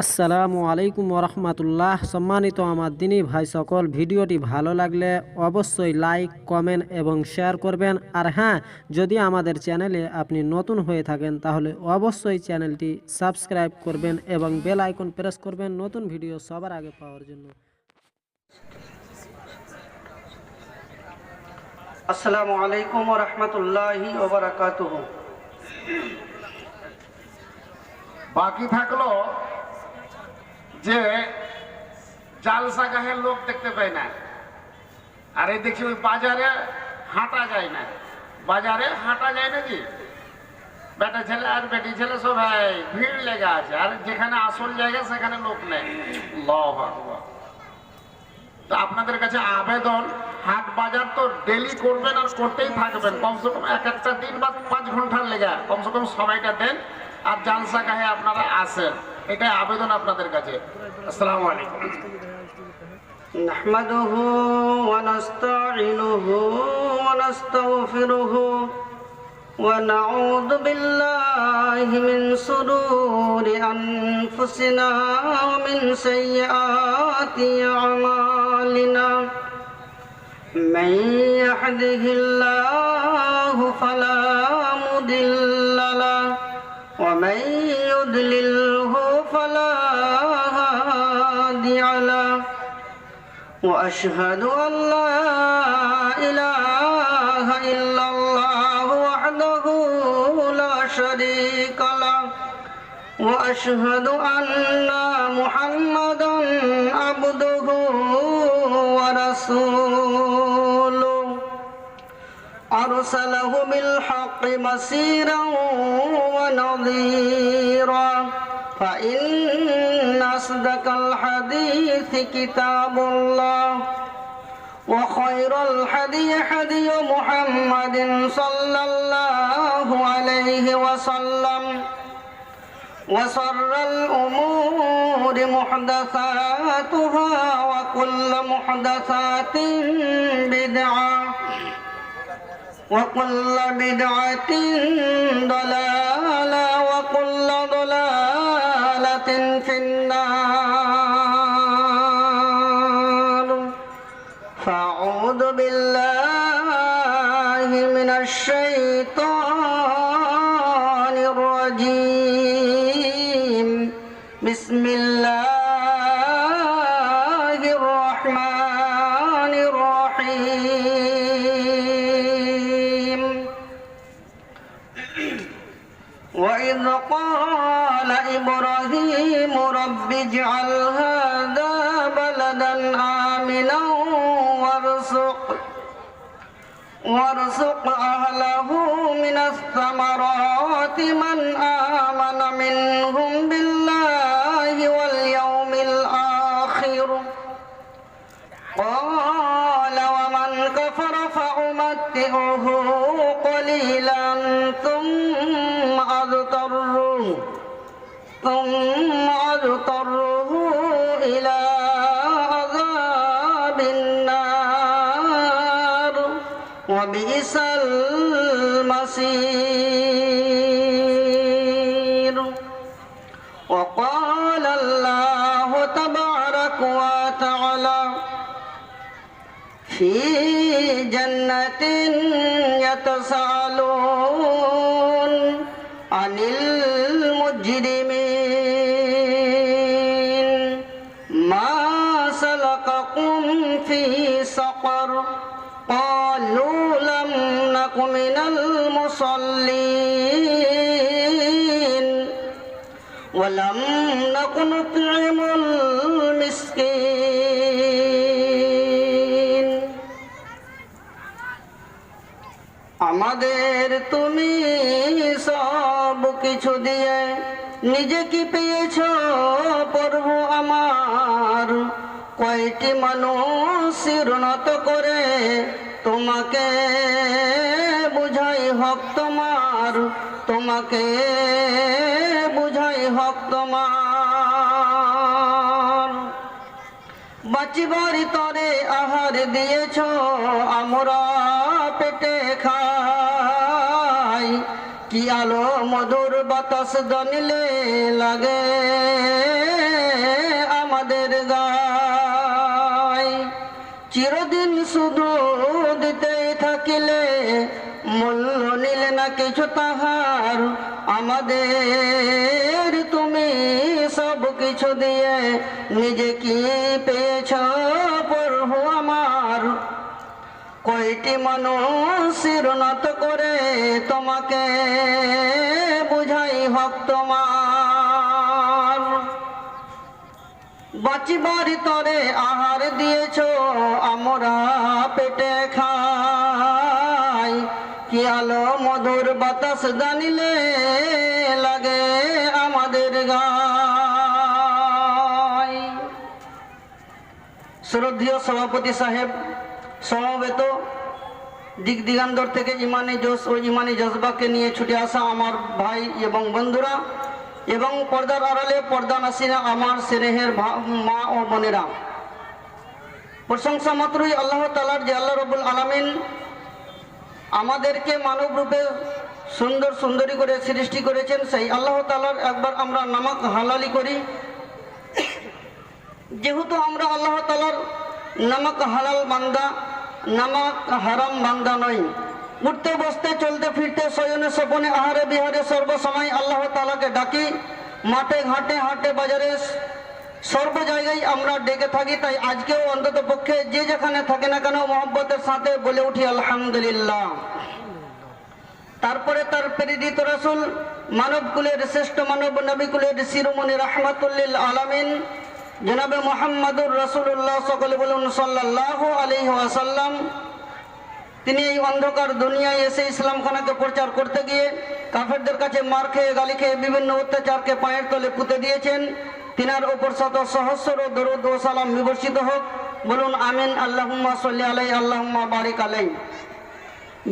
আসসালামু আলাইকুম ওরহমাতুল্লাহ। সম্মানিত আমার দিনী ভাই সকল, ভিডিওটি ভালো লাগলে অবশ্যই লাইক, কমেন্ট এবং শেয়ার করবেন। আর হ্যাঁ, যদি আমাদের চ্যানেলে আপনি নতুন হয়ে থাকেন তাহলে অবশ্যই চ্যানেলটি সাবস্ক্রাইব করবেন এবং বেল আইকন প্রেস করবেন নতুন ভিডিও সবার আগে পাওয়ার জন্য। আসসালামু আলাইকুম ওয়া রাহমাতুল্লাহি ওয়া বারাকাতুহু। বাকি থাকলো যে জালসা গাহের লোক দেখতে পাই না, আর এই দেখছি ওই বাজারে হাঁটা যায় না। বাজারে হাঁটা যায় নাকি, বেটা ছেলে আর বেটি ছেলে সবাই ভিড় লেগে আছে, আর যেখানে আসল জায়গা সেখানে লোক নেই। আল্লাহু আকবার। তো আপনাদের কাছে আবেদন, হাট বাজার তো ডেলি করবেন আর করতেই থাকবেন, কমসে কম এক একটা দিন বা 5 ঘন্টার লেগে কমসে কম সময়টা দেন, আর জালসা গাহে আপনারা আসেন, এটাই আবেদন আপনাদের কাছে। আসসালামু আলাইকুম। নাহমাদুহু ওয়া নাস্তাঈনুহু ওয়া নাস্তাগফিরুহু ওয়া নাউযু বিল্লাহি মিন শুরুরি আনফুসিনা ওয়া মিন সাইয়্যাতি আমালিনা। মান ইয়াহদিহিল্লাহু ফালা মুদিল্লা লাহু ওয়া মান ইউদ্লিলহু ফালা হাদিয়া লাহু। وأشهد أن لا إله إلا الله وحده لا شريك له وأشهد أن محمدا عبده ورسوله أرسله بالحق بشيرا ونذيرا فإن أصدق الحديث كتاب الله وخير الهدي هدي محمد صلى الله عليه وسلم وشر الأمور محدثاتها وكل محدثات بدعة وكل بدعة ضلالة وكل ضلالة في النار. فأعوذ بالله من الشيطان الرجيم. بسم الله الرحمن الرحيم. وإذ قال إبراهيم رب اجعل هذا بلدا آمنا وارزق أهله من الثمرات من آمن منهم بالله واليوم الآخر. قال ومن كفر فأمتعه قليلا ثم أضطره إلى عذاب النار وبئس المصير. وقال الله تبارك وتعالى في جنة يتساءلون عن المجرمين ما سلككم في سقر قالوا لم نك من المصلين ولم نك نطعم المسكين. আমাদের তুমি সব কিছু দিয়ে নিজে কি পেয়েছো প্রভু আমার? কয়টি মানুষ শিরনত করে তোমাকে বুঝাই হক তোমার, তোমাকে বুঝাই হক তোমার। বাঁচিবার তরে আহার দিয়েছ আমরা পেটে খাই, কি আলো মধুর বাতাস জানিলে লাগে চিরদিন শুধু দিতেই থাকিলে মূল্য নিলে না কিছু তাহার, আমাদের তুমি সব কিছু দিয়ে নিজে কি পেয়েছ প্রভু আমার। কয়টি মানুষ শিরনত করে তোমাকে বুঝাই হক তোমার। বাঁচিবার তরে আহার দিয়েছ আমরা পেটে খাই, কি আলো মধুর বাতাস জানিলে লাগে আমাদের গায়। শ্রদ্ধেয় সভাপতি সাহেব, সমবেত দিক দিগান্তর থেকে ইমানি জোশ ও ইমানি জজবাকে নিয়ে ছুটে আসা আমার ভাই এবং বন্ধুরা এবং পর্দার আড়ালে পর্দা নাসিনা আমার স্নেহের মা ও বোনেরা, প্রশংসা মাত্রই আল্লাহ তাআলার যে আল্লাহ রাব্বুল আলামিন আমাদেরকে মানব রূপে সুন্দর সুন্দরী করে সৃষ্টি করেছেন, সেই আল্লাহ তাআলার একবার আমরা নামাক হালালি করি। যেহেতু আমরা আল্লাহ তাআলার নামাক হালাল বান্দা, নামাক হারাম বান্দা নই। উঠতে বসতে চলতে ফিরতে শয়নে স্বপনে আহারে বিহারে সর্বসময় আল্লাহ তাআলাকে ডাকি। মাঠে ঘাটে হাটে বাজারে সর্ব জায়গায় আমরা ডেকে থাকি। তাই আজকেও অন্তত পক্ষে যে যেখানে থাকে না কেন মহব্বতের সাথে বলে উঠি আলহামদুলিল্লাহ। তারপরে তার প্রেরিত রাসূল, মানব কুলের শ্রেষ্ঠ মানব, নবী কুলের শিরোমণি রাহমাতুল আলামিন জনাবে মুহাম্মদুর রাসূলুল্লাহ, সকলে বলুন সাল্লাল্লাহু আলাইহি ওয়াসাল্লাম। তিনি এই অন্ধকার দুনিয়ায় এসে ইসলাম খানাকে প্রচার করতে গিয়ে কাফেরদের কাছে মার খেয়ে গালি খেয়ে বিভিন্ন অত্যাচারকে পায়ের তলে পুঁতে দিয়েছেন। তিনার ওপর শত সহস্র দরুদ ও সালাম বিবর্ষিত হোক, বলুন আমিন। আল্লাহুম্মা সাল্লি আলাইহি আল্লাহুম্মা বারিক আলাইহি।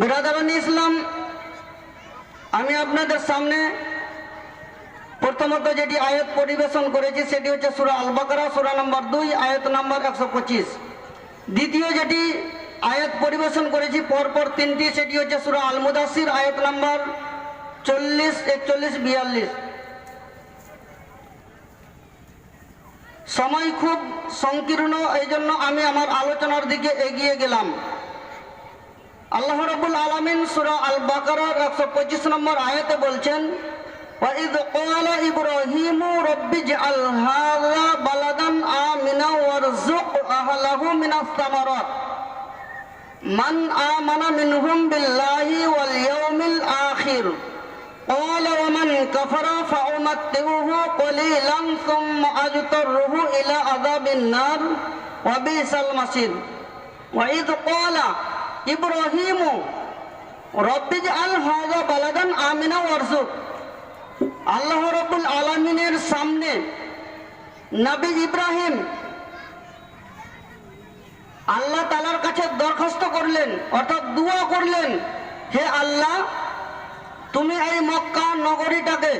বিরাদরান ইসলাম, আমি আপনাদের সামনে প্রথমত যেটি আয়াত পরিবেশন করেছি সেটি হচ্ছে সূরা আল বাকারা, সূরা নম্বর 2, আয়াত নম্বর 125। দ্বিতীয় যেটি আয়াত পরিবেশন করেছি পরপর তিনটি, সেটি হচ্ছে সূরা আল মুদাসসির, আয়াত নম্বর 40, 41, 42। সময় খুব সংকীর্ণ, এই জন্য আমি আমার আলোচনার দিকে এগিয়ে গেলাম। আল্লাহ রাব্বুল আলামিন সূরা আল বাকারার 125 নম্বর আয়াতে বলছেন, وَإِذْ قَالَ إِبْرَاهِيمُ رَبِّ اجْعَلْ هَذَا بَلَدًا آمِنًا وَارْزُقْ أَهْلَهُ مِنَ الثَّمَرَاتِ مَنْ آمَنَ مِنْهُمْ بِاللَّهِ وَالْيَوْمِ الْآخِرِ قَالَ وَمَنْ كَفَرَ فَأُمَتِّعُهُ قَلِيلًا ثُمَّ أَضْطَرُّهُ إِلَى عَذَابِ النَّارِ وَبِئْسَ الْمَصِيرُ وَإِذْ قَالَ إِبْرَاهِيمُ رَبِّ اجْعَلْ هَذَا بَلَدًا آمِنًا وَارْزُقْ। আল্লাহ রাব্বুল আলামিনের সামনে নবী ইব্রাহিম আল্লাহ তাআলার কাছে দরখাস্ত করলেন, অর্থাৎ দোয়া করলেন, হে আল্লাহ, তুমি এই মক্কা নগরীটাকে,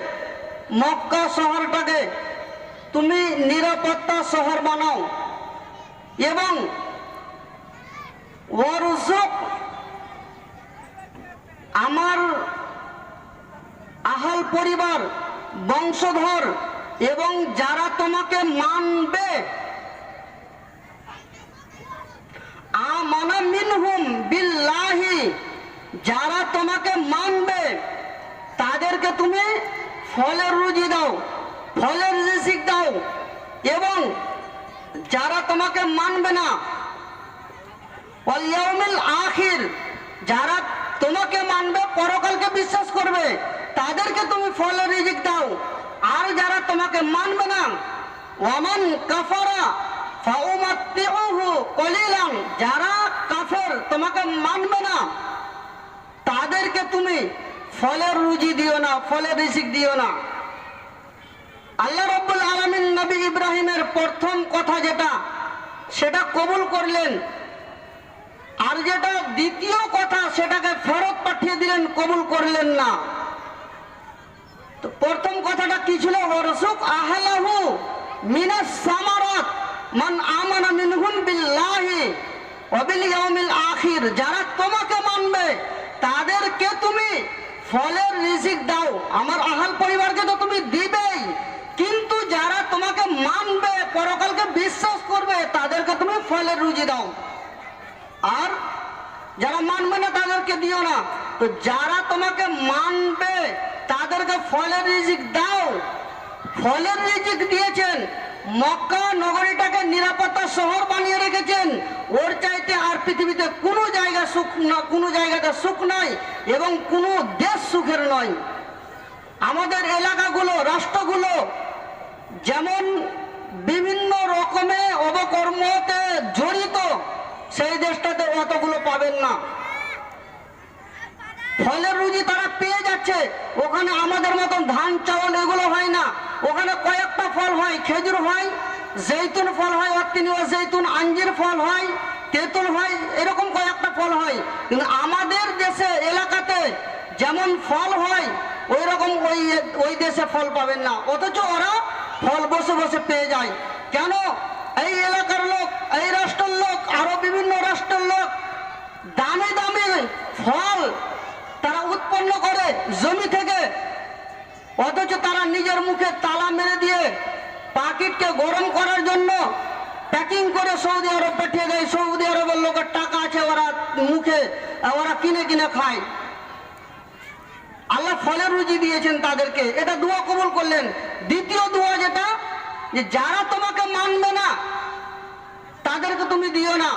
মক্কা শহরটাকে তুমি নিরাপত্তা শহর বানাও এবং ওয়ারযুক, আমার আহাল পরিবার, বংশধর এবং যারা তোমাকে মানবে, আমানা মিনহুম বিল্লাহি, যারা তোমাকে মানবে তাদেরকে তুমি ফলের রুজি দাও, ফলের রিজিক দাও। এবং যারা তোমাকে মানবে না, ওয়াল ইয়াউমিল আখির, যারা তোমাকে মানবে, পরকালকে বিশ্বাস করবে, তাদেরকে তুমি ফলের রিজিক দাও। আর যারা তোমাকে মানবে না, ওয়ামান কাফারা ফাউমাত্তিউহু কলিলান, যারা কাফের, তোমাকে মানবে না, তাদেরকে তুমি ফলের রুজি দিও না, ফলের রিজিক দিও না। আল্লাহ রাব্বুল আলামিন নবী ইব্রাহিমের প্রথম কথা যেটা, সেটা কবুল করলেন, আর যেটা দ্বিতীয় কথা সেটাকে ফেরত পাঠিয়ে দিলেন, কবুল করলেন না। তো প্রথম কথাটা কি ছিল? ওয়ারযুক আহলাহু মিনাস সামারাত মান আমানা মিনহুম বিল্লাহি ওয়া বিল ইয়াউমিল আখির, যারা তোমাকে মানবে তাদেরকে তুমি ফলের রিজিক দাও। আমার আহাল পরিবারকে তো তুমি দিবেই, কিন্তু যারা তোমাকে মানবে, পরকালকে বিশ্বাস করবে, তাদেরকে তুমি ফলের রুজি দাও। আর যারা মানবে না তাদেরকে দিও না। তো যারা তোমাকে মানবে তাদেরকে ফলের রিজিক দাও। ফলের রিজিক দিয়েছেন, মক্কা নগরীটাকে নিরাপত্তা শহর বানিয়ে রেখেছেন। ওর চাইতে আর পৃথিবীতে কোনো জায়গা সুখ না, কোনো জায়গাতে সুখ নাই এবং কোনো দেশ সুখের নয়। আমাদের এলাকাগুলো, রাষ্ট্রগুলো যেমন বিভিন্ন রকমের অবকর্মতে জড়িত, সেই দেশটাতে অতগুলো পাবেন না। ফলের রুজি তারা পেয়ে যাচ্ছে, ওখানে আমাদের মতন ধান চাউল এগুলো হয় না। ওখানে কয়েকটা ফল হয়, খেজুর হয়, জৈতুন ফল হয়, অত্তিনীয় জৈতুন, আঞ্জির ফল হয়, তেঁতুল হয়, এরকম কয়েকটা ফল হয়। কিন্তু আমাদের দেশে এলাকাতে যেমন ফল হয় ওই রকম ওই দেশে ফল পাবেন না, অথচ ওরা ফল বসে বসে পেয়ে যায়। কেন? এই এলাকার লোক, এই রাষ্ট্রের লোক, আরো বিভিন্ন রাষ্ট্রের লোক দামি দামি ফল তারা উৎপন্ন করে জমি থেকে, অথচ তারা নিজের মুখে তালা মেরে দিয়ে পাকিটকে গরম করার জন্য প্যাকিং করে সৌদি আরব পাঠিয়ে দেয়। সৌদি আরবের লোকের টাকা আছে, ওরা মুখে ওরা কিনে কিনে খায়। আল্লাহ ফলের রুজি দিয়েছেন তাদেরকে, এটা দোয়া কবুল করলেন। দ্বিতীয় দোয়া যেটা, যে যারা তোমাকে মানবে না তাদেরকে তুমি দিও না।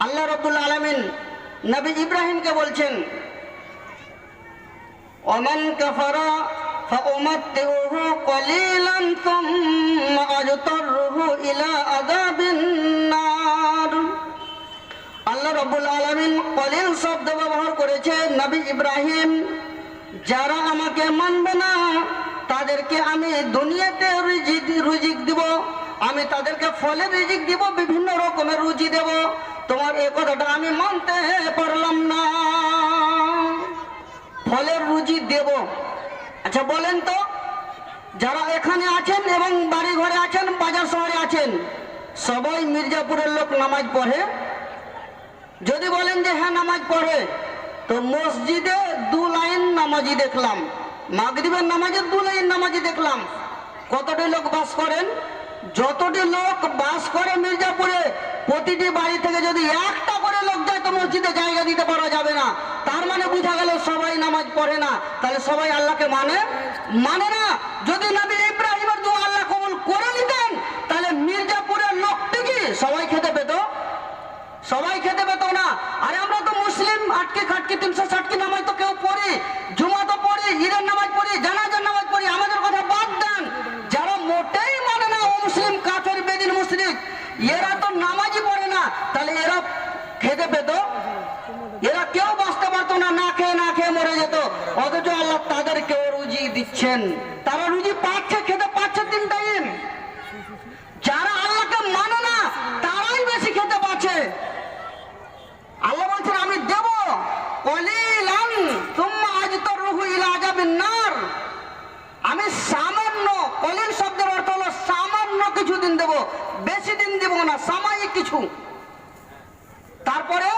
আল্লাহ রাব্বুল আলামিন নবী ইব্রাহিমকে বলছেন, ওমান কাফারা ফাউমাত্তিউহু কলিলান সুম্মা আজতারহু ইলা আযাবিন নার। আল্লাহ রাব্বুল আলামিন কলিল শব্দ ব্যবহার করেছে নবী ইব্রাহিম। যারা আমাকে মানবে না তাদেরকে আমি দুনিয়াতে রিজিক দিব, আমি তাদেরকে ফলের রিজিক দিব, বিভিন্ন রকমের রুজি দেব। তোমার এই কথাটা আমি মানতে পারলাম না, ফলের রুজি দেব। আচ্ছা বলেন তো, যারা এখানে আছেন এবং বাড়ি ঘরে আছেন, বাজার শহরে আছেন, সবাই মির্জাপুরের লোক নামাজ পড়ে? যদি বলেন যে হ্যাঁ নামাজ পড়ে, তো মসজিদে 2 লাইন নামাজি দেখলাম, মাগরিবের নামাজে 2 লাইন নামাজি দেখলাম। কতটি লোক বাস করেন? যতটি লোক বাস করে মির্জাপুরে, প্রতিটি বাড়ি থেকে যদি একটা করে লোক যায় তো মসজিদে জায়গা দিতে পারা যাবে না। তার মানে বোঝা গেল সবাই নামাজ পড়ে না। তাহলে সবাই আল্লাহকে মানে না। যদি নবী ইব্রাহিমের দোয়া আল্লাহ কবুল করে নিতেন, তাহলে মির্জাপুরের লোকটি কি সবাই খেতে পেত? সবাই খেতে পেত না। আরে আমরা তো মুসলিম, আটকে খাটকে 360 নামাজ তো কেউ পড়ি, জুমা তো পড়ি, ঈদের নামাজ পড়ি, জানাজার নামাজ পড়ি। আমাদের কথা বাদ দেন, যারা মোটেই মানে না, মুসলিম, কাফের, বেদিন, মুশরিক, এরা তো নামাজই পড়ে না, তাহলে এরা খেতে পেত? এরা কেউ বাঁচতে পারতো না, না খেয়ে মরে যেত। অথচ আল্লাহ তাদেরকেও রুজি দিচ্ছেন, তারা রুজি পাচ্ছে, খেতে পাচ্ছে 3 টাইম। যারা আল্লাহকে মানে না তারাই বেশি খেতে পাচ্ছে। আল্লাহ বলছেন আমি দেব, কলিলান সুম্মা আজতারহু ইলা আযাবিন নার। আমি সামান্য, কলিল শব্দের অর্থ হলো সামান্য কিছু দিন দেব, বেশি দিন দেব না, সাময়িক কিছু। তারপরে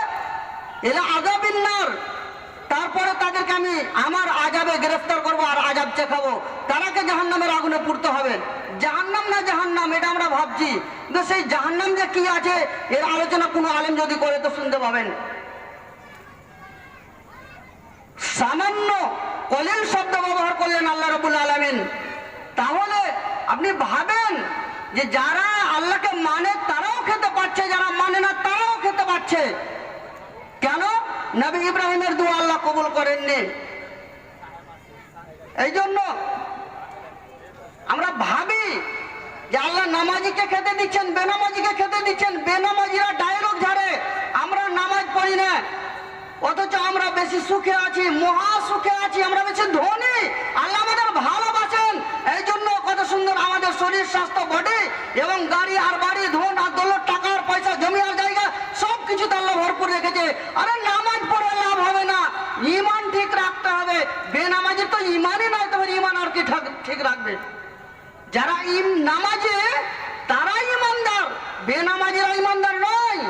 ইলা আযাবিন নার, তারপরে তাদেরকে আমি আমার আযাবে গ্রেফতার করব আর আযাব চেখাবো। তারাকে জাহান্নামের আগুনে পুড়তে হবে। জাহান্নাম না জাহান্নাম এটা আমরা ভাবছি, কিন্তু সেই জাহান্নাম যে কি আছে এর আলোচনা কোনো আলেম যদি করে তো শুনতে পাবেন। সামান্য কলিল শব্দ ব্যবহার করলেন আল্লাহ রাব্বুল আলামিন। তাহলে আপনি ভাবেন যে যারা আল্লাহকে মানে তারাও খেতে পাচ্ছে, যারা মানে না তারাও খেতে পাচ্ছে। কেন? নবী ইব্রাহিমের দোয়া আল্লাহ কবুল করেননি। এই জন্য আমরা ভাবি যে আল্লাহ নামাজিকে খেতে দিচ্ছেন, বেনামাজিকে খেতে দিচ্ছেন। বেনামাজিরা ডায়লগ ঝাড়ে, আমরা নামাজ পড়ি না, অথচ আমরা বেশি সুখে আছি, মহা সুখে আছি, আমরা বেশি ধনী। আল্লাহ আমাদের ভালোবাসেন, এই জন্য কত সুন্দর আমাদের শরীর, স্বাস্থ্য, বডি এবং গাড়ি আর বাড়ি, ধন আর দৌলত, টাকা আর পয়সা, জমি আর জায়গা সবকিছু তো আল্লাহ ভরপুর রেখেছে। আরে নামাজ পড়ে লাভ হবে না, ইমান ঠিক রাখতে হবে। বেনামাজির তো ইমানই নয়, তোমার ইমান আর কি ঠিক রাখবে? যারা নামাজে তারাই ইমানদার, বেনামাজিরা ইমানদার নয়।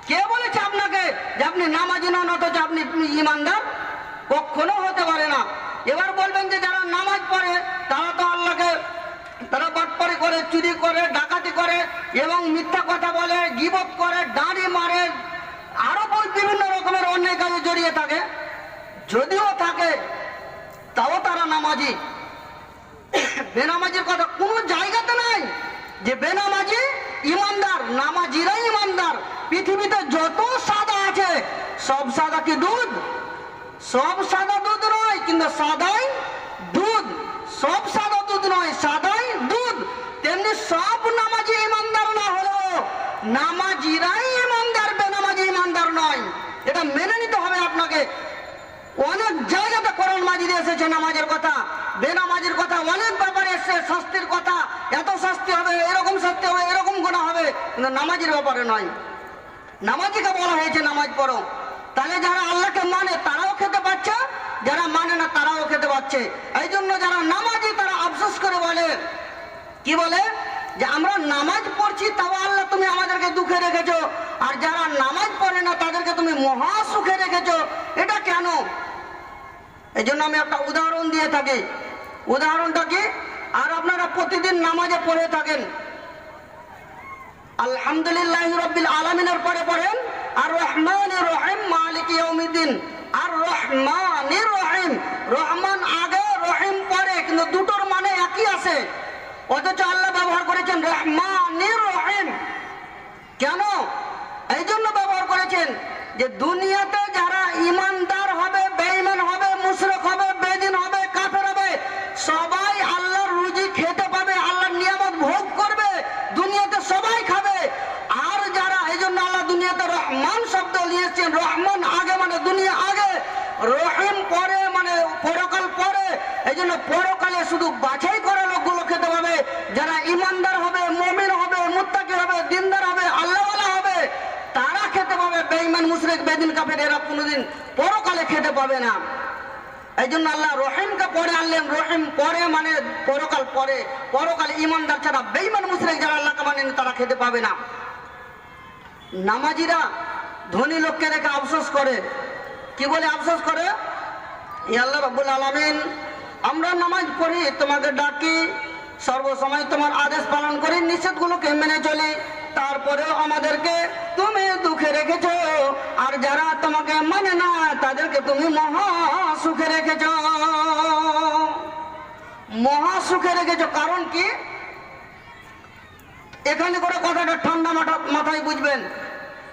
কে বলেছে আপনাকে যে আপনি নামাজি নন অথচ আপনি ইমানদার? কখনো হতে পারে না। এবার বলবেন যে যারা নামাজ পড়ে তারা তো আল্লাহকে, তারা বাটপারি করে, চুরি করে, ডাকাতি করে এবং মিথ্যা কথা বলে, গীবত করে, দাঁড়ি মারে, আরো বিভিন্ন রকমের অন্যায় কাজে জড়িয়ে থাকে, যদিও থাকে তাও তারা নামাজি। বেনামাজির কথা কোনো জায়গাতে নাই যে বেনামাজি ইমানদার। নামাজিরাই ইমানদার। পৃথিবীতে যত সাদা আছে সব সাদা কি দুধ? সব সাদা দুধ নয়, কিন্তু সাদাই দুধ। সব সাদা দুধ নয়, সাদাই দুধ। তেমনি সব নামাজি ইমানদার না হলেও নামাজিরাই ইমানদার, বেনামাজি ইমানদার নয়। এটা মেনে নিতে হবে আপনাকে। অনেক জায়গাতে কোরআন মাজিদে এসেছে নামাজের কথা, বেনামাজির কথা, অনেক ব্যাপারে এসেছে শাস্তির কথা। এত শাস্তি হবে, এরকম শাস্তি হবে, এরকম গুনাহ হবে, কিন্তু নামাজের ব্যাপারে নয়। নামাজিকে বলা হয়েছে নামাজ পড়ো। তাহলে যারা আল্লাহকে মানে তারাও খেতে পাচ্ছে, যারা মানে না তারাও খেতে পাচ্ছে। এই জন্য যারা নামাজি তারা আফসোস করে বলে, কি বলে যে আমরা নামাজ পড়ছি তাও আল্লাহ তুমি আমাদেরকে দুঃখে রেখেছো, আর যারা নামাজ পড়ে না তাদেরকে তুমি মহা সুখে রেখেছো। এটা কেন? এই জন্য আমি একটা উদাহরণ দিয়ে থাকি। উদাহরণটা কি? আর আপনারা প্রতিদিন নামাজে পড়ে থাকেন আলহামদুলিল্লাহ রাব্বিল আলামিনের পরে পড়েন আর রহমানির রহিম মালিকি ইয়াউমিদ্দিন। আর রহমানির রহিম, রহমান আগে রহিম পরে, কিন্তু দুটোর মানে একই আছে, অথচ আল্লাহ ব্যবহার করেছেন রহমানির রহিম। কেন? এই জন্য ব্যবহার করেছেন যে দুনিয়াতে যারা ইমানদার হবে, বেঈমান হবে, মুশরিক হবে, বেদিন হবে, কাফের হবে, সবাই আল্লাহর রুজি খেতে পাবে, আল্লাহর নিয়ামত ভোগ করবে, দুনিয়াতে সবাই খাবে। আর যারা, এই জন্য আল্লাহ দুনিয়াতে রহমান শব্দ নিয়েছেন। রহমান আগে মানে দুনিয়া আগে, রহিম পরে মানে পরকাল পরে। এই জন্য পরকালে শুধু বাছাই করা লোকগুলো খেতে পাবে, যারা ইমানদার হবে, মুমিন হবে, মুত্তাকি হবে, দিনদার হবে, আল্লাহওয়ালা হবে, তারা খেতে পাবে। বেঈমান, মুশরিক, বেদিন, কাফের এরা কোনোদিন পরকালে খেতে পাবে না। এই জন্য আল্লাহ রহিমকে পরে আনলেন। রহিম পরে মানে পরকাল পরে। পরকালে ইমানদার ছাড়া বেঈমান, মুশরিক যারা আল্লাহকে মানেন তারা খেতে পাবে না। নামাজিরা ধনী লোককে দেখে আফসোস করে। কি বলে আফসোস করে? আল্লাহ রাব্বুল আলামিন, আমরা নামাজ পড়ি, তোমাকে ডাকি, সর্বসময় তোমার আদেশ পালন করি, নিষেধগুলোকে মেনে চলি, তারপরেও আমাদেরকে তুমি দুঃখে রেখেছো। আর যারা তোমাকে মানে না তাদেরকে তুমি মহা সুখে রেখেছো, মহা সুখে রেখেছো। কারণ কি? এখানে করে কথাটা ঠান্ডা মাথায় বুঝবেন।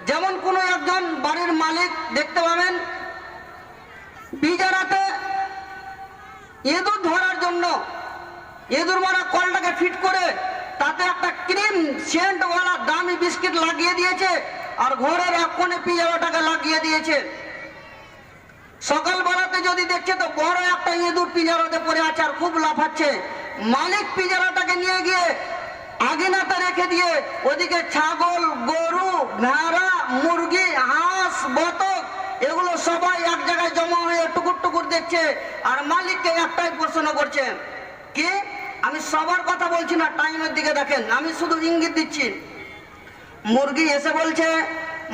যেমন কোনো একজন বাড়ির মালিক দেখতে পাবেন পিজারাতে ইঁদুর ধরার জন্য ইঁদুর মারা কলটাকে ফিট করে তাতে একটা ক্রিম সেন্টওয়ালা দামি বিস্কিট লাগিয়ে দিয়েছে, আর ঘরের এক কোণে পিজারাটাকে লাগিয়ে দিয়েছে। সকালবেলাতে যদি দেখছে তো বড় একটা ইঁদুর পিজারাতে পড়ে আছে আর খুব লাফাচ্ছে। মালিক পিজারাটাকে নিয়ে গিয়ে আগিনাতে রেখে দিয়ে ওদিকে ছাগল, গরু, ভেড়া, মুরগি, হাঁস, বতক এগুলো সবাই এক জায়গায় জমা হয়ে টুকুর টুকুর দেখছে। আর মালিককে একটাই প্রশ্ন করছে, কি? আমি সবার কথা বলছি না, টাইমের দিকে দেখেন, আমি শুধু ইঙ্গিত দিচ্ছি। মুরগি এসে বলছে,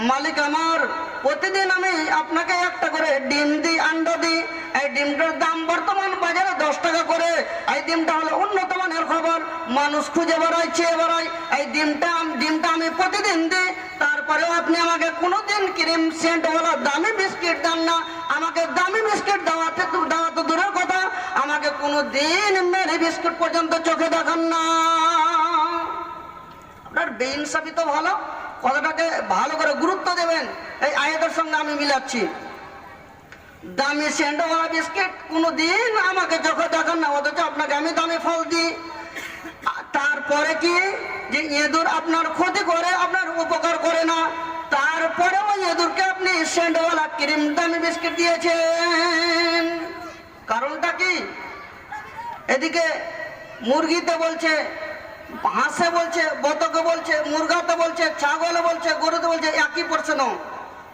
মালিক আমার, প্রতিদিন আমি আপনাকে একটা করে ডিম দিই, আন্ডা দিই। এই ডিমটার দাম বর্তমান বাজারে 10 টাকা করে। এই ডিমটা হলো উন্নত মানের খবর, মানুষ খুঁজে বেড়ায়, চেয়ে বেড়ায়। এই ডিমটা আমি প্রতিদিন দিই, তারপরেও আপনি আমাকে কোনোদিন ক্রিম সেন্টওয়ালা দামি বিস্কিট দেন না। আমাকে দামি বিস্কিট দেওয়া তো দূরের কথা, আমাকে কোনোদিন মেরি বিস্কুট পর্যন্ত চোখে দেখান না। আপনার বেইনসাফি তো ভালো, কথাটাকে ভালো করে গুরুত্ব দেবেন। এই আয়াতের সঙ্গে আমি মিলাচ্ছি। দামি সেন্টওয়ালা বিস্কিট কোনোদিন আমাকে চোখে দেখান না, অথচ আপনাকে আমি দামি ফল দিই। তারপরে কি যে ইঁদুর আপনার ক্ষতি করে, আপনার উপকার করে না, তারপরেও ইঁদুরকে আপনি সেন্টওয়ালা ক্রিম দামি বিস্কিট দিয়েছেন। কারণটা কি? এদিকে মুরগিতে বলছে, হাঁসে বলছে, বতকে বলছে, মুরগাতে বলছে, ছাগলে বলছে, গরুতে বলছে, একই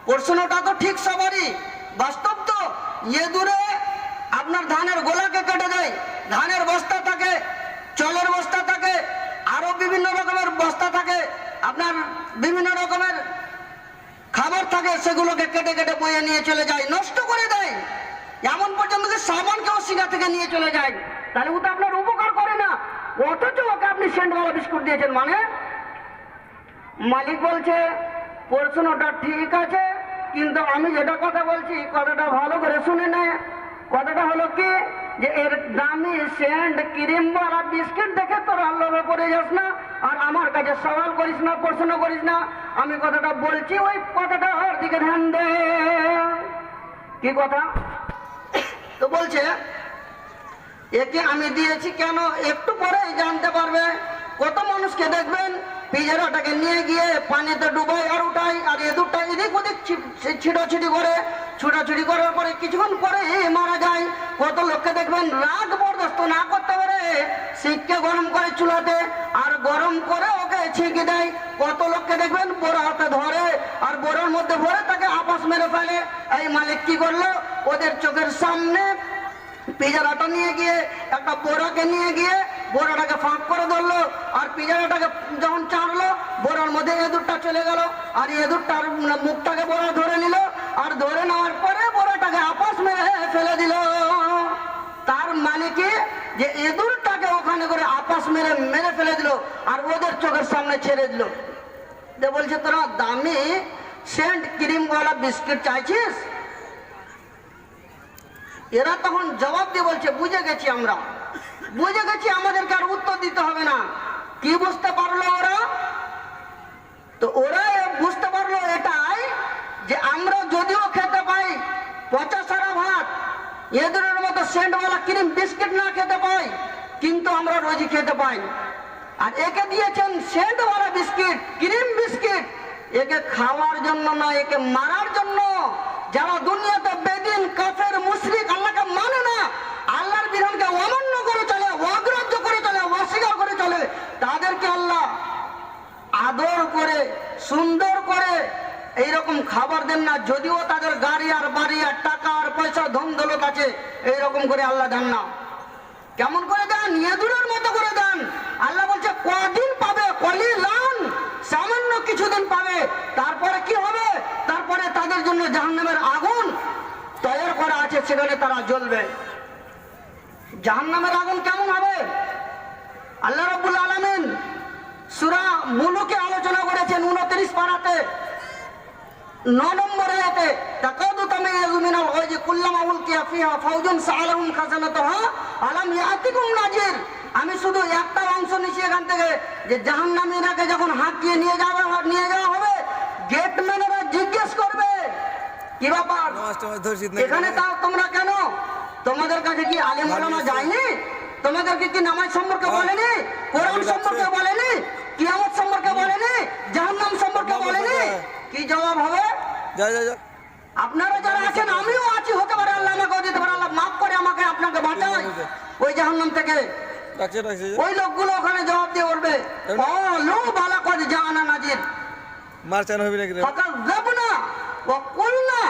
প্রশ্নটা তো ঠিক সবারই। বাস্তব তো ইঁদুরে আপনার ধানের গোলাকে কেটে দেয়, ধানের বস্তা থাকে, চলের বস্তা থাকে, আরো বিভিন্ন রকমের বস্তা থাকে, আপনার বিভিন্ন রকমের খাবার থাকে, সেগুলোকে কেটে কেটে বয়ে নিয়ে চলে যায়, নষ্ট করে দেয়। এমন পর্যন্ত সাবানকেও সিনা থেকে নিয়ে চলে যায়। তাহলে ও তো আপনার উপকার করে না, অথচ ওকে আপনি সেন্টওয়ালা বিস্কুট দিয়েছেন মানে? মালিক বলছে প্রশ্নটা ঠিক আছে, কিন্তু আমি যেটা কথা বলছি কথাটা ভালো করে শুনে নে। কথাটা হলো কি, যে এর দামি সেন্ট ক্রিমওয়ালা বিস্কিট দেখে তোরা লোভে পড়ে যাস না, আর আমার কাছে সওয়াল করিস না, প্রশ্ন করিস না। আমি কথাটা বলছি, ওই কথাটা ওর দিকে ধ্যান দে। কি কথা? তো বলছে একে আমি দিয়েছি কেন, একটু পরে জানতে পারবে। কত মানুষকে দেখবেন পিজারাটাকে নিয়ে গিয়ে পানিতে ডুবাই আর উঠাই, আর এদুরটা এদিক ওদিক ছিটাছিটি করে, ছুটাছুটি করার পরে কিছুক্ষণ পরে মারা যায়। কত লোককে দেখবেন রাগ বরদাস্ত না করতে পারে শিখকে গরম করে চুলাতে, আর গরম করে ওকে ছেঁকে দেয়। কত লোককে দেখবেন বোরা হাতে ধরে আর বোরার মধ্যে ভরে তাকে আপস মেরে ফেলে। এই মালিক কি করলো, ওদের চোখের সামনে পিজারাটা নিয়ে গিয়ে একটা বোরাকে নিয়ে গিয়ে বোরাটাকে ফাঁক করে ধরলো, আর পিজারাটাকে যখন চাড়লো বোরার মধ্যে এঁদুরটা চলে গেল, আর এঁদুরটার মুখটাকে বোরা ধরে নিল, আর ধরে নেওয়ার পরে বোরাটাকে আপস মেরে ফেলে দিল। তার মানে কি, যে এঁদুরটাকে ওখানে করে আপস মেরে মেরে ফেলে দিল আর ওদের চোখের সামনে ছেড়ে দিল। বলছে তোরা দামি সেন্ট ক্রিমওয়ালা বিস্কিট চাইছিস? এরা তখন জবাব দিয়ে বলছে বুঝে গেছি, আমরা বুঝে গেছি, আমাদেরকে আর উত্তর দিতে হবে না। কি বুঝতে পারলো ওরা? তো ওরা বুঝতে পারলো এটাই, যে আমরা যদিও খেতে পাই পচা সারা ভাত, এদের মতো সেন্টওয়ালা ক্রিম বিস্কিট না খেতে পাই, কিন্তু আমরা রোজই খেতে পাই। আর একে দিয়েছেন সেন্টওয়ালা বিস্কিট, ক্রিম বিস্কিট, একে খাওয়ার জন্য না, একে মারার জন্য। যারা দুনিয়াতে বেদিন, কাফের, মুশরিক, আল্লাহকে মানে না, আল্লাহর বিধানকে অমান্য করে চলে, অগ্রাহ্য করে চলে, অস্বীকার করে চলে, তাদেরকে আল্লাহ আদর করে সুন্দর করে এইরকম খাবার দেন না। যদিও তাদের গাড়ি আর বাড়ি আর টাকা আর পয়সা ধন দৌলত আছে, এইরকম করে আল্লাহ দেন না। কেমন করে দেন? ইঁদুরের মতো করে দেন। আল্লাহ বলছে কদিন পাবে, কলিলান, সামান্য কিছুদিন পাবে, তারপরে কি হবে? তারপরে তাদের জন্য জাহান্নামের আগুন তৈরি করা আছে, সেখানে তারা জ্বলবে। জাহান্নামের আগুন কেমন হবে? আল্লাহ রাব্বুল আলামিন সূরা মুলুকে আলোচনা করেছেন 29 পারাতে 9 নম্বরে আয়াতে, তাকাদু তামাইয়াজু মিনাল গায়জি কুল্লামা উলকিয়া ফিহা ফাওজুন সাআলাহুম খাজানাতুহা আলাম ইয়াতিকুম নাজির। আমি শুধু একটা অংশ নিছি এখান থেকে, যে জাহান্নামীরাকে যখন হাঁকিয়ে নিয়ে যাওয়া হবে, গেটম্যানেরা জিজ্ঞেস করবে কি ব্যাপার, এখানে তাও তোমরা কেন? তোমাদের কাছে কি আলেম ওলামা যায়নি? তোমাদেরকে কি নামাজ সম্পর্কে বলেনি, কোরআন সম্পর্কে বলেনি, কিয়ামত সম্পর্কে বলেনি, জাহান্নাম সম্পর্কে বলেনি? কি জবাব হবে? আপনারা যারা আছেন, আমিও আছি, হতে পারে আল্লাহ আমাকে দিতে পারে, আল্লাহ মাফ করে আমাকে আপনাকে বাঁচায় ওই জাহান্নাম থেকে। ওই লোকগুলো ওখানে জবাব দিয়ে বলবে লো বালা কদ জানা নাজির মারচান হবে নাকি ফাকাল যাবনা ওয়া কুলনা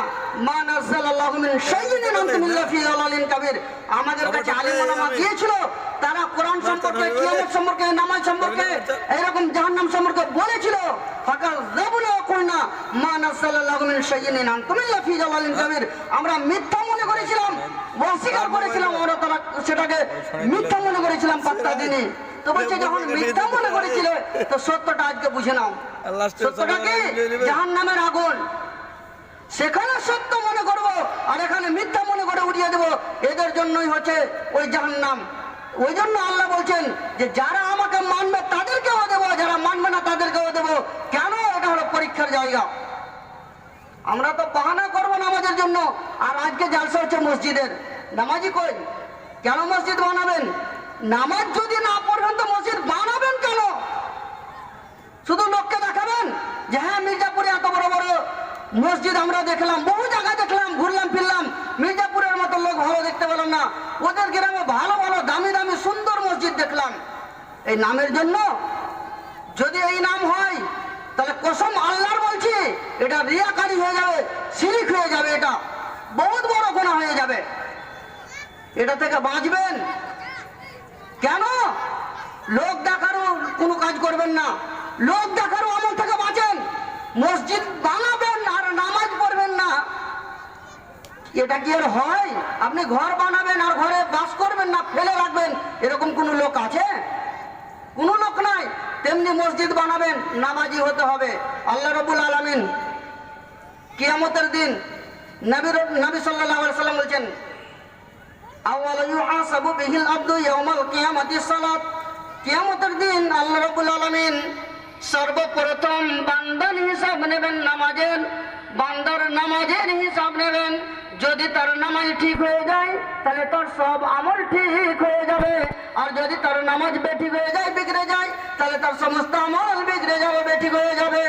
মা নাযালাল্লাহু মিন শাইইন আনতুম ইল্লা ফি যালালিন কাবীর। আমাদের কাছে আলেম ওলামা গিয়েছিল, তারা কোরআন সম্পর্কে, কিয়ামত সম্পর্কে, নামাজ সম্পর্কে, এরকম জাহান্নাম সম্পর্কে বলেছিল। ফাকাল যাবনা ওয়া কুলনা মা নাযালাল্লাহু মিন শাইইন আনতুম ইল্লা ফি যালালিন কাবীর। আমরা মিথ্যা মনে করেছিলাম, অস্বীকার করেছিলাম, আমরা তারা সেটাকে মিথ্যা মনে করেছিলাম, পাত্তা দিইনি। তো বলছে যখন মিথ্যা মনে করেছিল, তো সত্যটা আজকে বুঝে নাও। সত্যটা কি? জাহান্নামের আগুন। সেখানে সত্য মনে করব, আর এখানে মিথ্যা মনে করে উড়িয়ে দেব, এদের জন্যই হচ্ছে ওই জাহান্নাম। ওই জন্য আল্লাহ বলছেন যে যারা আমাকে মানবে তাদেরকেও দেবো, যারা মানবে না তাদেরকেও দেবো। কেন? এটা হলো পরীক্ষার জায়গা। আমরা তো বাহানা করবো নামাজের জন্য, আর আজকে জালসা হচ্ছে মসজিদের। নামাজি কই? কেন মসজিদ বানাবেন? নামাজ যদি না পড়বেন তো মসজিদ বানাবেন কেন? শুধু লোককে দেখাবেন যে হ্যাঁ মির্জাপুরে এত বড় বড় মসজিদ আমরা দেখলাম, বহু জায়গায় দেখলাম, ঘুরলাম ফিরলাম, মির্জাপুরের মতো লোক ভালো দেখতে পেলাম না। ওদের গ্রামে ভালো ভালো দামি দামি সুন্দর মসজিদ দেখলাম। এই নামের জন্য? যদি এই নাম হয় তাহলে কসম আল্লাহর বলছি, এটা রিয়াকারি হয়ে যাবে, শিরিক হয়ে যাবে, এটা বহুত বড় গুনাহ হয়ে যাবে। এটা থেকে বাঁচবেন কেন? লোক দেখারও কোনো কাজ করবেন না, লোক দেখারও আমল থেকে বাঁচেন। মসজিদ বানাবেন আর নামাজ পড়বেন না, এটা কি আর হয়? আপনি ঘর বানাবেন আর ঘরে বাস করবেন না, ফেলে রাখবেন, এরকম কোন লোক আছে? তেমনি মসজিদ বানাবেন, নামাজি হতে হবে। আল্লাহ রাব্বুল আলামিন কিয়ামতের দিন নবী সাল্লাল্লাহু আলাইহি সাল্লাম বলেছেন, আউয়ালু ইউহাসাবু বিহিল আবদু ইয়াউমাল কিয়ামাতিস সালাত। কিয়ামতের দিন আল্লাহ রাব্বুল আলামিন সর্বপ্রথম বান্দার হিসাব নেবেন নামাজের, বান্দার নামাজের হিসাব নেবেন। যদি তার নামাজ ঠিক হয়ে যায় তাহলে তার সব আমল ঠিক হয়ে যাবে, আর যদি তার নামাজ বেঠিক হয়ে যায়, বিগড়ে যায়, তাহলে তার সমস্ত আমল বিগড়ে যাবে, বেঠিক হয়ে যাবে,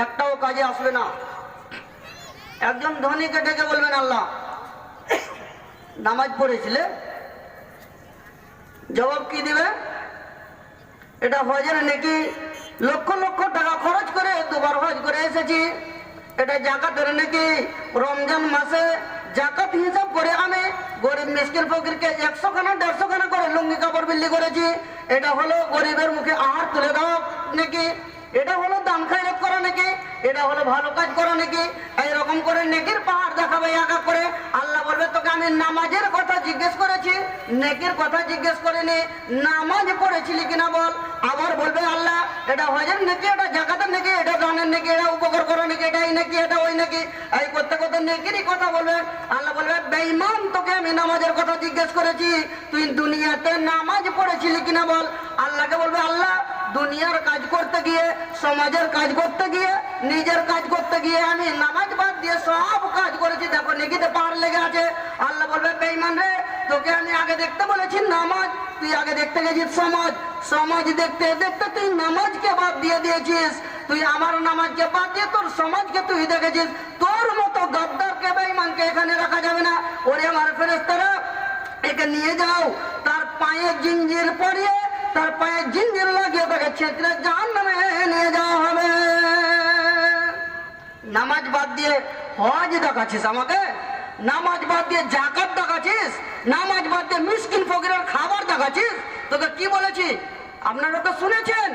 একটাও কাজে আসবে না। একজন ধনীকে ডেকে বলবেন, আল্লাহ নামাজ পড়েছিলে? জবাব কি দিবে? এটা হজের নাকি লক্ষ লক্ষ টাকা খরচ করে দুবার হজ করে এসেছি। এটা জাকাতের নাকি রমজান মাসে জাকাত হিসাব করে আমি গরিব মিসকিন ফকিরকে 100 খানা 150 খানা করে লুঙ্গি কাপড় বিলি করেছি। এটা হলো গরিবের মুখে আহার তুলে দেওয়া নাকি? এটা হলো দান খয়রাত করা নাকি? এটা হলো ভালো কাজ করা নাকি? এইরকম করে নেকির পাহাড় দেখাবে এক এক করে। আল্লাহ বলবে, তোকে আমি নামাজের কথা জিজ্ঞেস করেছি, নেকির কথা জিজ্ঞেস করিনি, নামাজ পড়েছিলি কিনা বল। আবার বলবে, আল্লাহ এটা হজের নাকি, এটা জাকাতের নাকি, এটা দানের নাকি, এটা উপকার করা নাকি, এটা এই নাকি, এটা ওই নাকি, এই করতে করতে নেকিরই কথা বলবে। আল্লাহ বলবে, বেঈমান, তোকে আমি নামাজের কথা জিজ্ঞেস করেছি, তুই দুনিয়াতে নামাজ পড়েছিলি কিনা বল। আল্লাহকে বলবে, আল্লাহ দুনিয়ার কাজ করতে গিয়ে, সমাজের কাজ করতে গিয়ে, নিজের কাজ করতে গিয়ে আমি নামাজ বাদ দিয়ে সব কাজ করেছি, দেখো নেকিতে পাহাড় লেগে আছে। আল্লাহ বলবে, বেঈমান রে, তোকে আমি আগে দেখতে বলেছি নামাজ, তুই আগে দেখতে গেছিস সমাজ, সমাজ দেখতে দেখতে তুই নামাজকে বাদ দিয়ে দিয়েছিস, তুই আমার নামাজকে বাদ দিয়ে তোর সমাজকে তুই দেখেছিস। তোর মতো গদ্দারকে, বেঈমানকে এখানে রাখা যাবে না। ওরে আমার ফেরেশতারা, একে নিয়ে যাও, তার পায়ে জিঞ্জির পরিয়ে, তার পায়ে জিঞ্জির লাগিয়ে তাকে ছেত্রে জাহান্নামে নিয়ে যাওয়া হবে। নামাজ বাদ দিয়ে হজ দেখাচ্ছিস আমাকে, নামাজ বাদ দিয়ে জাকাত দেখাচ্ছিস, নামাজ বাদ দিয়ে মিসকিন ফকিরের খাবার দেখাচ্ছিস। তোকে কি বলেছি? আপনারা তো শুনেছেন,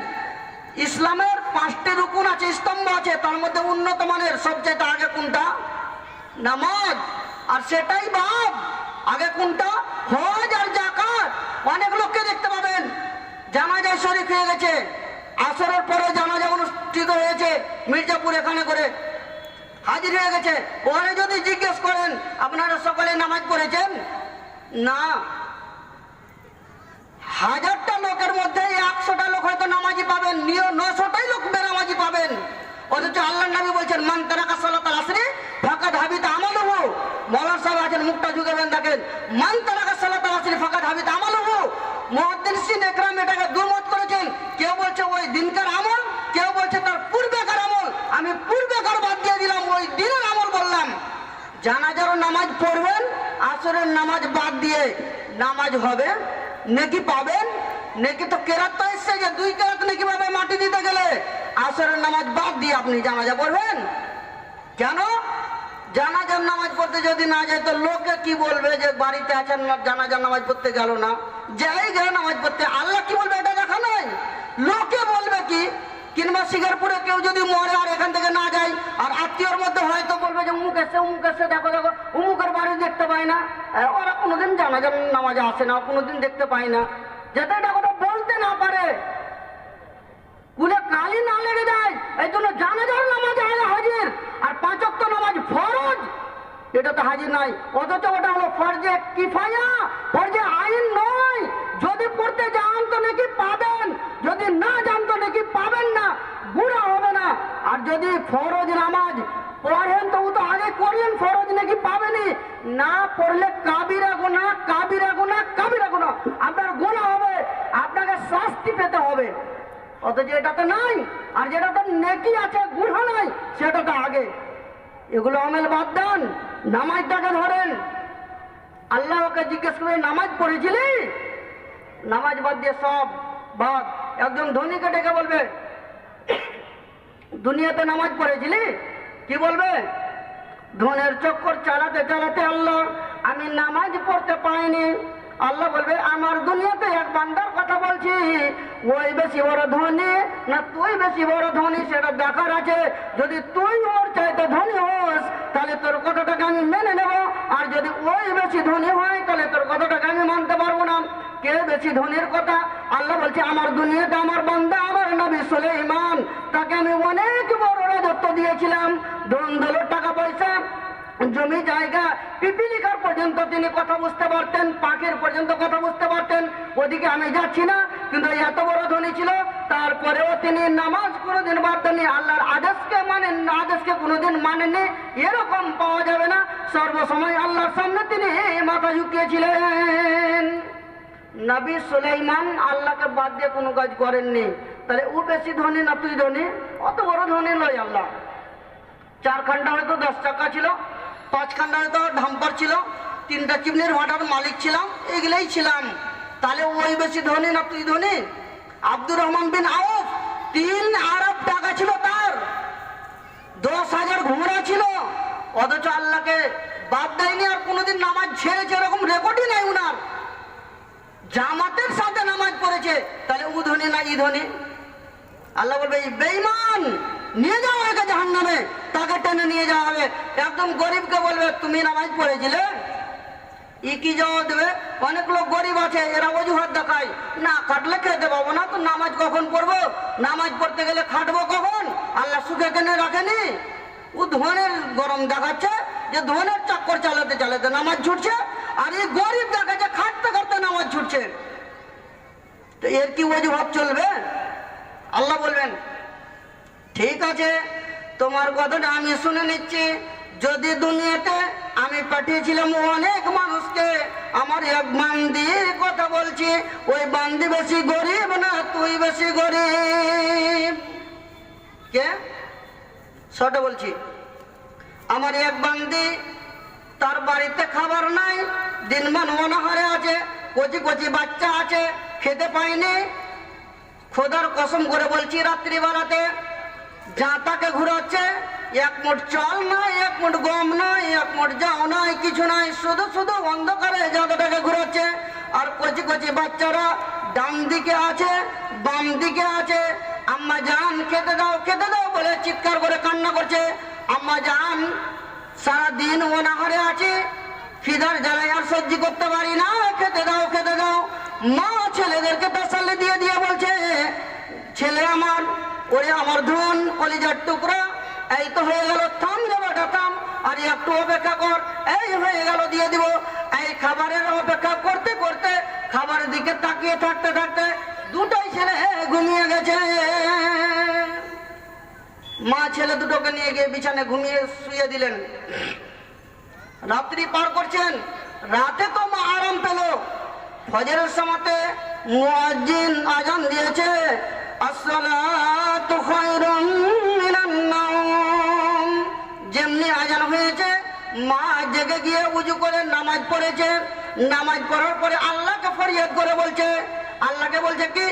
ইসলামের 5টি রুকুন আছে, স্তম্ভ আছে, তার মধ্যে উন্নত মানের সবচেয়ে আগে কোনটা? নামাজ। আর সেটাই বাদ, আগে কোনটা? হজ আর জাকাত। অনেক লোককে দেখতে পাবেন জানাজায় শরীক হয়ে গেছে, আসরের পরে জানাজা অনুষ্ঠিত হয়েছে মির্জাপুর, এখানে করে হাজির হয়ে গেছে। ওখানে যদি জিজ্ঞেস করেন, আপনারা সকালে নামাজ পড়েছেন? না। 1000টা লোকের মধ্যে 100টা লোক হয়তো নামাজি পাবেন, 900টাই লোক বেনামাজি পাবেন। অথচ আল্লাহর নবী বলছেন, মান তারাকা সালাতাল আসরি ফাকাদ হাবিতা আমালুহু। মওলানা সাহেব আছেন, মুখটা ঝুঁকাবেন, দেখেন, মান তারাকা সালাতাল আসরি ফাকাদ হাবিতা আমালুহু। মুহাদ্দিসিন ইকরাম এটাকে দুমত করেছেন। কেউ বলছে ওই দিনকার আমল, কেউ বলছে তার পূর্বেকার আমল। আমি পূর্বেকার বাদ দিয়ে দিলাম, ওই দিনের আমল বললাম। জানাজারও নামাজ পড়বেন, আসরের নামাজ বাদ দিয়ে নামাজ হবে, নেকি পাবেন। নেকি তো কেরাত তো এসছে যে 2 কেরাত নেকি পাবে মাটি দিতে গেলে। আসরের নামাজ বাদ দিয়ে আপনি জানাজা পড়বেন কেন? জানাজার নামাজ পড়তে যদি না যায় তো লোকে কি বলবে যে বাড়িতে আছেন না, জানাজার নামাজ পড়তে গেল না, যাই গেল নামাজ পড়তে, আল্লাহ কি বলবে এটা দেখা নাই? লোকে বলবে কি? কিংবা শিকারপুরে কেউ যদি মরে আর এখান থেকে না যায়, আর আত্মীয়র মধ্যে হয়তো বলবে যে উমুক এসছে, দেখো দেখো উমুকের বাড়ি দেখতে পাই না, ওরা কোনোদিন জানাজার নামাজে আসে না, কোনোদিন দেখতে পাই না, যাতে এটা কথা বলতে না পারে, কুলে কালি না লেগে যায়। এই জন্য জানাজার নামাজে হাজির, আর 5 ওয়াক্ত নামাজ ফরজ, এটা তো হাজির নাই। অথচ ওটা হলো ফরজে কিফায়া, ফরজে আইন নয়। যদি পড়তে যান তো নাকি পাবেন, যদি না যান তো নাকি পাবেন না, গুনাহ হবে না। আর যদি ফরজ নামাজ পড়েন তো ও তো আগে করলেন, ফরজ নাকি পাবেনি, না পড়লে কাবিরা গুনাহ, কাবিরা গুনাহ, কাবিরা গুনাহ, আপনার গুনাহ হবে, আপনাকে শাস্তি পেতে হবে। অথচ এটা তো নাই। আর যেটা তো নেকি আছে, গুনাহ নাই, সেটা তো আগে। এগুলো আমেল বাদ দেন, নামাজটাকে ধরেন। আল্লাহকে জিজ্ঞেস করে নামাজ পড়েছিলি? নামাজ বাদ দিয়ে সব বাদ। একজন ধনীকে ডেকে বলবে, দুনিয়াতে নামাজ পড়েছিলি? কি বলবে? ধনের চক্কর চালাতে চালাতে, আল্লাহ আমি নামাজ পড়তে পাইনি। আল্লাহ বলবে, আমার দুনিয়াতে এক বান্দার কথা বলছি, ওই বেশি বড় ধনী না তুই বেশি বড় ধনী সেটা দেখার আছে। যদি তুই ওর চাইতে ধনী হোস তাহলে তোর কথাটাকে আমি মেনে নেব, আর যদি ওই বেশি ধনী হয় তাহলে তোর কথাটাকে আমি মানতে পারবো না। কে বেশি ধনীর কথা? আল্লাহ বলছে আমার দুনিয়াতে আমার বান্দা আমার নবী সুলাইমান, তাকে আমি অনেক বড় রাজত্ব দিয়েছিলাম, ধন দৌলত টাকা পয়সা জমি জায়গা পিপিলিকার পর্যন্ত তিনি কথা বুঝতে পারতেন, পাখির পর্যন্ত কথা বুঝতে পারতেন। ওদিকে আমি যাচ্ছি না, কিন্তু এত বড় ধনী ছিল, তারপরেও তিনি নামাজ কোনোদিন বাদ দেননি, আল্লাহর আদেশকে মানেন, আদেশকে কোনোদিন মানেননি। এরকম পাওয়া যাবে না। সর্বসময় আল্লাহর সামনে তিনি মাথা ঝুঁকিয়েছিলেন। নবী সুলাইমান আল্লাহকে বাদ দিয়ে কোনো কাজ করেননি। তাহলে ও বেশি ধনী না তুই ধনী? অত বড় ধনী নয় আল্লাহ। 4 খান্ডা হয়তো 10 চাকা ছিল, 5 খান্ডা হয়তো ডাম্পার ছিল, 3টা চিমনির ভাটার মালিক ছিলাম, এগুলাই ছিলাম। তাহলে ওই বেশি ধনী না তুই ধনী? আব্দুর রহমান বিন আউফ 3 আরব টাকা ছিল তার, 10,000 ঘোড়া ছিল, অথচ আল্লাহকে বাদ দেয়নি আর কোনোদিন নামাজ ছেড়েছে এরকম রেকর্ডই নাই উনার। জামাতের সাথে নামাজ পড়েছে। তাহলে ও ধনী না ই ধনী? আল্লাহ বলবে বেঈমান, নিয়ে যাও একে জাহান্নামে, তাকে টেনে নিয়ে যাওয়া হবে। একদম গরিবকে বলবে তুমি নামাজ পড়েছিলে, ই কি জবাব দেবে? অনেক লোক গরিব আছে, এরা অজুহাত দেখায়, না খাটলে খেতে পাবো না, তো নামাজ কখন পড়বো, নামাজ পড়তে গেলে খাটবো কখন, আল্লাহ সুখে কেনে রাখেনি। ও ধনের গরম দেখাচ্ছে যে ধনের চক্কর চালাতে চালাতে নামাজ ছুটছে, আর এই গরিব দেখাচ্ছে খাটতে খাটতে নামাজ ছুটছে। তো এর কি অজুহাত চলবে? আল্লাহ বলবেন ঠিক আছে, তোমার কথাটা আমি শুনে নিচ্ছি। যদি দুনিয়াতে আমি পাঠিয়েছিলাম অনেক মানুষকে, আমার এক বান্দির কথা বলছি, ওই বান্দি বেশি গরিব না তুই বেশি গরিব? কে? ছোট বলছি, আমার এক বান্দি, তার বাড়িতে খাবার নাই, দিনমান অনাহারে আছে, কচি কচি বাচ্চা আছে, খেতে পায়নি। খোদার কসম করে বলছি, রাত্রিবেলাতে যা তাকে ঘুরাচ্ছে, 1 মুঠ চাল নাই, 1 মুঠ গম নাই, 1 মুঠ যাও নাই, কিছু নাই, শুধু শুধু অন্ধকারে যাতাটাকে ঘুরাচ্ছে। আর কচি কচি বাচ্চারা ডান দিকে আছে, বাম দিকে আছে, আম্মা জান খেতে দাও বলে চিৎকার করে কান্না করছে। আম্মা জান সারাদিন অনাহারে আছে, খিদার জ্বালায় আর সহ্য করতে পারি না, খেতে দাও। মা ছেলেদেরকে তাসাল্লি দিয়ে দিয়ে বলছে, ছেলে আমার, ওরে আমার ধন কলিজার টুকরা, এই তো হয়ে গেল, থাম রে বেটা থাম, আর একটু অপেক্ষা কর, এই হয়ে গেল দিয়ে দিব। এই খাবারের অপেক্ষা করতে করতে, খাবারের দিকে তাকিয়ে থাকতে থাকতে 2টাই ছেলে ঘুমিয়ে গেছে। মা ছেলে দুটোকে নিয়ে গিয়ে বিছানে ঘুমিয়ে শুয়ে দিলেন। রাত্রি পার করছেন, রাতে তো মা আরাম পেল। ফজরের সময়তে মুয়াজ্জিন আজান দিয়েছে, আসসালাতু খায়রুম মিনান নাওম। যেমনি আজান হয়েছে, মা জেগে গিয়ে উজু করে নামাজ পড়েছে। নামাজ পড়ার পরে আল্লাহকে ফরিয়াদ করে বলছে, আল্লাহকে বলছে কি,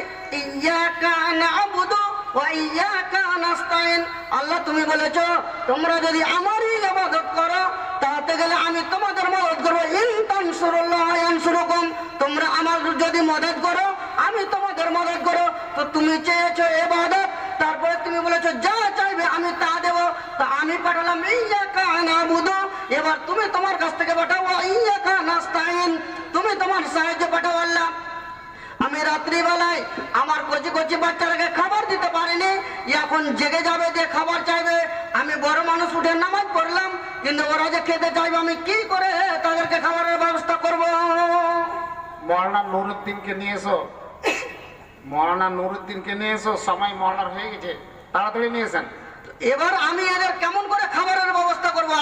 ইয়াকা না'বুদু ওয়া ইয়াকা নাস্তাইন। আল্লাহ তুমি বলেছো তোমরা যদি আমারই ইবাদত করো তাতে গেলে আমি তোমাদের মদদ করবো। ইন তানসুরুল্লাহ ইয়ানসুরুকুম, তোমরা আমার যদি মদদ করো আমি তোমাদের মদদ করো। তো তুমি চেয়েছো ইবাদত, তারপরে তুমি বলেছো যা চাইবে আমি তা দেবো। তা আমি পাঠালাম ইয়াকা না'বুদু, এবার তুমি তোমার কাছ থেকে পাঠাও, ওয়া ইয়াকা নাস্তাইন, তুমি তোমার সাহায্য পাঠাও। আল্লাহ আমি রাত্রিবেলায় আমার কচি কচি বাচ্চাটাকে খাবার দিতে পারিনি, এখন জেগে যাবে যে খাবার চাইবে। আমি বড় মানুষ উঠে নামাজ পড়লাম, কিন্তু ওরা যে খেতে চাইবে আমি কি করে তাদেরকে খাবারের ব্যবস্থা করব? মৌলানা নুরুদ্দিনকে নিয়ে এসো, মৌলানা নুরুদ্দিনকে নিয়ে এসো, সময় মহলার হয়ে গেছে, তাড়াতাড়ি নিয়ে এসেন। এবার আমি এদের কেমন করে খাবারের ব্যবস্থা করব?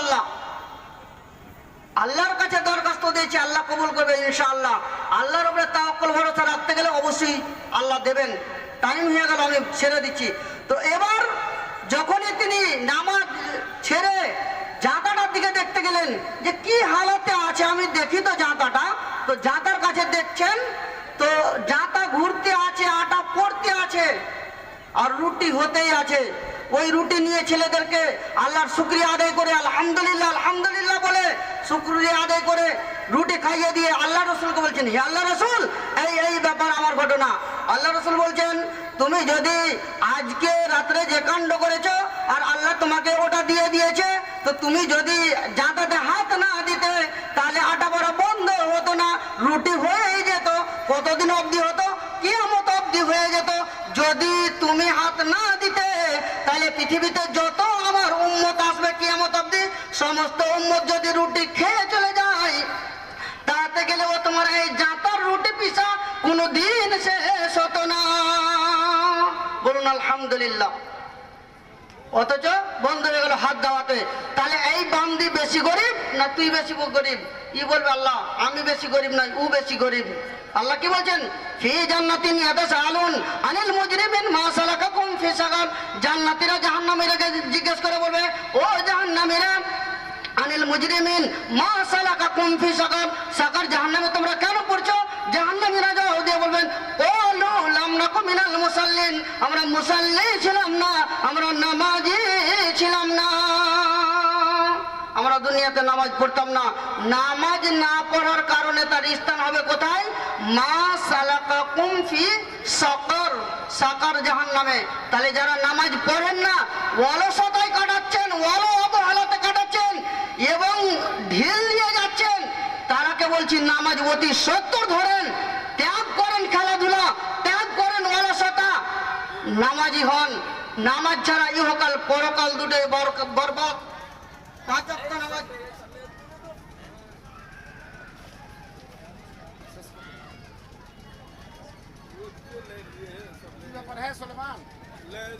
আল্লাহর কাছে দরখাস্ত দিয়েছি, আল্লাহ কবুল করবে ইনশাআল্লাহ। আল্লাহর উপরে তাওয়াক্কুল ভরসা রাখতে গেলে অবশ্যই আল্লাহ দেবেন। টাইম হয়ে গেল, আমি ছেড়ে দিচ্ছি। তো এবার যখনই তিনি নামাজ ছেড়ে জাঁতাটার দিকে দেখতে গেলেন যে কি হালাতে আছে, আমি দেখি তো জাঁতাটা। তো জাঁতার কাছে দেখছেন তো জাঁতা ঘুরতে আছে, আটা পড়তে আছে, আর রুটি হতেই আছে। ওই রুটি নিয়ে ছেলেদেরকে আল্লাহর শুকরিয়া আদায় করে আলহামদুলিল্লাহ আলহামদুলিল্লাহ বলে শুকরিয়া আদায় করে রুটি খাইয়ে দিয়ে আল্লাহ রসুলকে বলছেন, হে আল্লাহ রসুল, এই ব্যাপার আমার ঘটনা। আল্লাহ রসুল বলছেন, তুমি যদি আজকে রাত্রে যে কাণ্ড করেছো আর আল্লাহ তোমাকে ওটা দিয়ে দিয়েছে, তো তুমি যদি জাঁতাতে হাত না দিতে তাহলে আটা বড়া বন্ধ হতো না, রুটি হয়েই যেত। কতদিন অবধি হতো? কিয়ামত অবধি হয়ে যেত। যদি তুমি হাত না দিতে তাহলে পৃথিবীতে যত আমার উম্মত আসবে কিয়ামত অবধি, সমস্ত উম্মত যদি রুটি খেয়ে চলে যায়, তাতে গেলে ও তোমার এই জাঁতার রুটি পিসা কোনোদিন শেষ হতো না। বলুন আলহামদুলিল্লাহ। অথচ বন্ধ হয়ে গেল হাত দেওয়াতে। তাহলে এই বান্দি বেশি গরিব না তুই বেশি গরিব? ই বলবে আল্লাহ আমি বেশি গরিব নাই, ও বেশি গরিব। আল্লাহ কি বলছেন? ফি জান্নাতিন ইয়াতাসাআলুন আনিল মুজরিমিন মা সালাকাকুম ফি সাকার। জান্নাতীরা জাহান্নামীদেরকে জিজ্ঞেস করে বলবে, ও জাহান্নামীরা, আনিল মুজরিমিন মা সালাকাকুম ফি সাকার, সাকার জাহান্নামে তোমরা কেন পড়ছো? জাহান্নামীরা জবাব দিয়ে বলবেন, ক্বালু লাম নাকু মিনাল মুসাল্লিন, আমরা মুসাল্লি ছিলাম না, আমরা নামাজি ছিলাম না, আমরা দুনিয়াতে নামাজ পড়তাম না। নামাজ না পড়ার কারণে তার স্থান হবে কোথায়? মা সালাকাকুম ফি সাকার, সাকার জাহান্নামে। তাহলে যারা নামাজ পড়েন না, অলসতায় কাটাচ্ছেন, অবহেলাতে কাটাচ্ছেন এবং ঢিল দিয়ে যাচ্ছেন, তারাকে বলছি নামাজ অতি সত্তর ধরেন, ত্যাগ করেন খেলাধুলা, ত্যাগ করেন অলসতা, নামাজি হন। নামাজ ছাড়া ইহকাল পরকাল দুটোই বরবাদ। 5 ওয়াক্ত নামাজ। ব্যাপার হ্যাঁ সুলেমান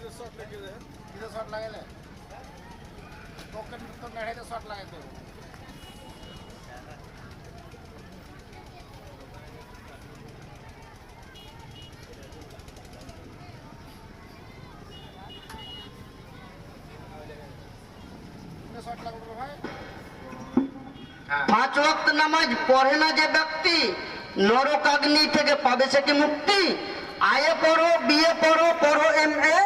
जो शॉट लेके रहे কিসে শট লাগাইলে? পকেট তো মেড়াইতে শট লাগাইতে। শট লাগাবো ভাই। 5 ওয়াক্ত নামাজ পড়ে না যে ব্যক্তি, নরকাগ্নি থেকে পাবে সে কি মুক্তি? আয়ে পড়ো, বিয়ে পড়ো, পড়ো MA,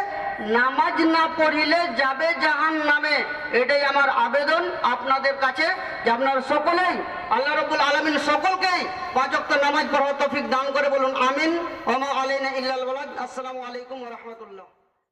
নামাজ না পড়িলে যাবে জাহান্নামে। এটাই আমার আবেদন আপনাদের কাছে যে আপনারা সকলেই, আল্লাহ রাব্বুল আলামিন সকলকেই 5 ওয়াক্ত নামাজ পড়ার তৌফিক দান করে। বলুন আমিন। ওয়া মা আলাইনা ইল্লাল বালাগ। আসসালামু আলাইকুম ওয়া রাহমাতুল্লাহ।